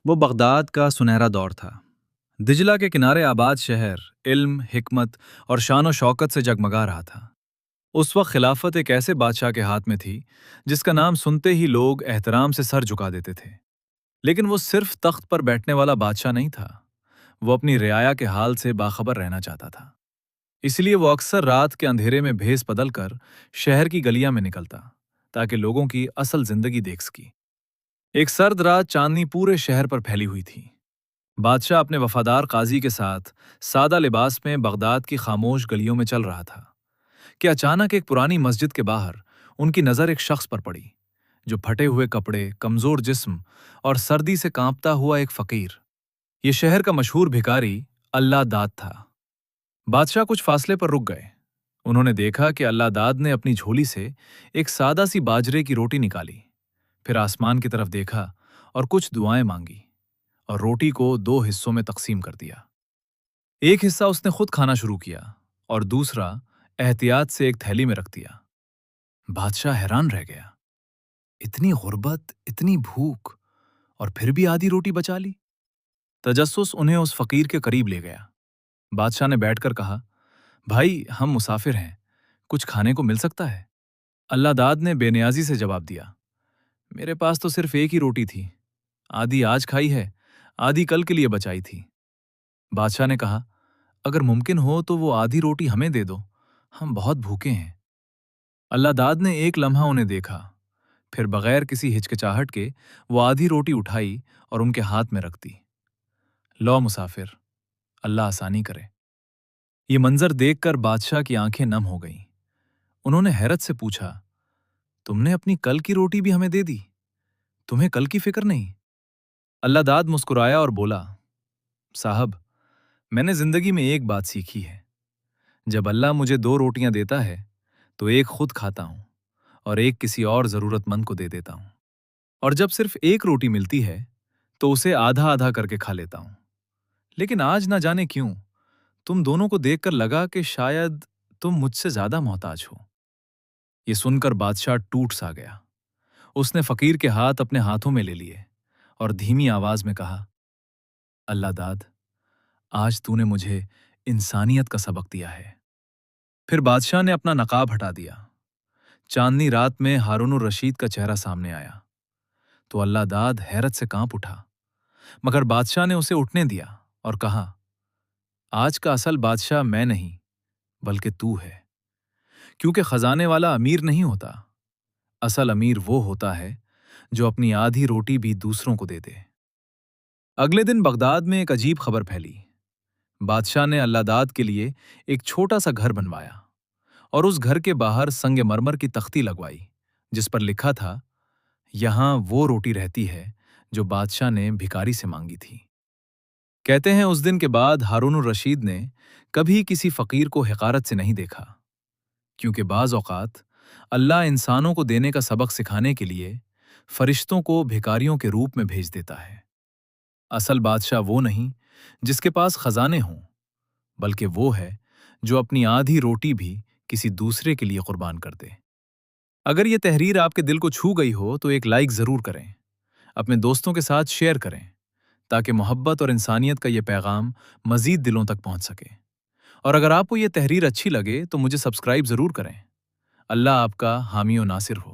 وہ بغداد کا سنہرا دور تھا۔ دجلہ کے کنارے آباد شہر علم، حکمت اور شان و شوکت سے جگمگا رہا تھا۔ اس وقت خلافت ایک ایسے بادشاہ کے ہاتھ میں تھی جس کا نام سنتے ہی لوگ احترام سے سر جھکا دیتے تھے۔ لیکن وہ صرف تخت پر بیٹھنے والا بادشاہ نہیں تھا، وہ اپنی رعایا کے حال سے باخبر رہنا چاہتا تھا۔ اس لیے وہ اکثر رات کے اندھیرے میں بھیس بدل کر شہر کی گلیاں میں نکلتا تاکہ لوگوں کی اصل زندگی دیکھ سکی۔ ایک سرد رات چاندنی پورے شہر پر پھیلی ہوئی تھی۔ بادشاہ اپنے وفادار قاضی کے ساتھ سادہ لباس میں بغداد کی خاموش گلیوں میں چل رہا تھا کہ اچانک ایک پرانی مسجد کے باہر ان کی نظر ایک شخص پر پڑی جو پھٹے ہوئے کپڑے، کمزور جسم اور سردی سے کانپتا ہوا ایک فقیر۔ یہ شہر کا مشہور بھکاری اللہ داد تھا۔ بادشاہ کچھ فاصلے پر رک گئے۔ انہوں نے دیکھا کہ اللہ داد نے اپنی جھولی سے ایک سادہ سی باجرے کی روٹی نکالی، پھر آسمان کی طرف دیکھا اور کچھ دعائیں مانگی اور روٹی کو دو حصوں میں تقسیم کر دیا۔ ایک حصہ اس نے خود کھانا شروع کیا اور دوسرا احتیاط سے ایک تھیلی میں رکھ دیا۔ بادشاہ حیران رہ گیا۔ اتنی غربت، اتنی بھوک، اور پھر بھی آدھی روٹی بچا لی۔ تجسس انہیں اس فقیر کے قریب لے گیا۔ بادشاہ نے بیٹھ کر کہا، بھائی، ہم مسافر ہیں، کچھ کھانے کو مل سکتا ہے؟ اللہ داد نے بے نیازی سے جواب دیا، میرے پاس تو صرف ایک ہی روٹی تھی، آدھی آج کھائی ہے، آدھی کل کے لیے بچائی تھی۔ بادشاہ نے کہا، اگر ممکن ہو تو وہ آدھی روٹی ہمیں دے دو، ہم بہت بھوکے ہیں۔ اللہ داد نے ایک لمحہ انہیں دیکھا، پھر بغیر کسی ہچکچاہٹ کے وہ آدھی روٹی اٹھائی اور ان کے ہاتھ میں رکھ دی۔ لو مسافر، اللہ آسانی کرے۔ یہ منظر دیکھ کر بادشاہ کی آنکھیں نم ہو گئیں۔ انہوں نے حیرت سے پوچھا، تم نے اپنی کل کی روٹی بھی ہمیں دے دی؟ تمہیں کل کی فکر نہیں؟ اللہ داد مسکرایا اور بولا، صاحب، میں نے زندگی میں ایک بات سیکھی ہے، جب اللہ مجھے دو روٹیاں دیتا ہے تو ایک خود کھاتا ہوں اور ایک کسی اور ضرورت مند کو دے دیتا ہوں، اور جب صرف ایک روٹی ملتی ہے تو اسے آدھا آدھا کر کے کھا لیتا ہوں۔ لیکن آج نہ جانے کیوں تم دونوں کو دیکھ کر لگا کہ شاید تم مجھ سے زیادہ محتاج ہو۔ یہ سن کر بادشاہ ٹوٹ سا گیا۔ اس نے فقیر کے ہاتھ اپنے ہاتھوں میں لے لیے اور دھیمی آواز میں کہا، اللہ داد، آج تو نے مجھے انسانیت کا سبق دیا ہے۔ پھر بادشاہ نے اپنا نقاب ہٹا دیا۔ چاندنی رات میں ہارون الرشید کا چہرہ سامنے آیا تو اللہ داد حیرت سے کانپ اٹھا، مگر بادشاہ نے اسے اٹھنے دیا اور کہا، آج کا اصل بادشاہ میں نہیں بلکہ تو ہے، کیونکہ خزانے والا امیر نہیں ہوتا، اصل امیر وہ ہوتا ہے جو اپنی آدھی روٹی بھی دوسروں کو دے دے۔ اگلے دن بغداد میں ایک عجیب خبر پھیلی۔ بادشاہ نے اللہ داد کے لیے ایک چھوٹا سا گھر بنوایا اور اس گھر کے باہر سنگ مرمر کی تختی لگوائی جس پر لکھا تھا، یہاں وہ روٹی رہتی ہے جو بادشاہ نے بھکاری سے مانگی تھی۔ کہتے ہیں اس دن کے بعد ہارون الرشید نے کبھی کسی فقیر کو حقارت سے نہیں دیکھا، کیونکہ بعض اوقات اللہ انسانوں کو دینے کا سبق سکھانے کے لیے فرشتوں کو بھکاریوں کے روپ میں بھیج دیتا ہے۔ اصل بادشاہ وہ نہیں جس کے پاس خزانے ہوں، بلکہ وہ ہے جو اپنی آدھی روٹی بھی کسی دوسرے کے لیے قربان کر دے۔ اگر یہ تحریر آپ کے دل کو چھو گئی ہو تو ایک لائک ضرور کریں، اپنے دوستوں کے ساتھ شیئر کریں تاکہ محبت اور انسانیت کا یہ پیغام مزید دلوں تک پہنچ سکے۔ اور اگر آپ کو یہ تحریر اچھی لگے تو مجھے سبسکرائب ضرور کریں۔ اللہ آپ کا حامی و ناصر ہو۔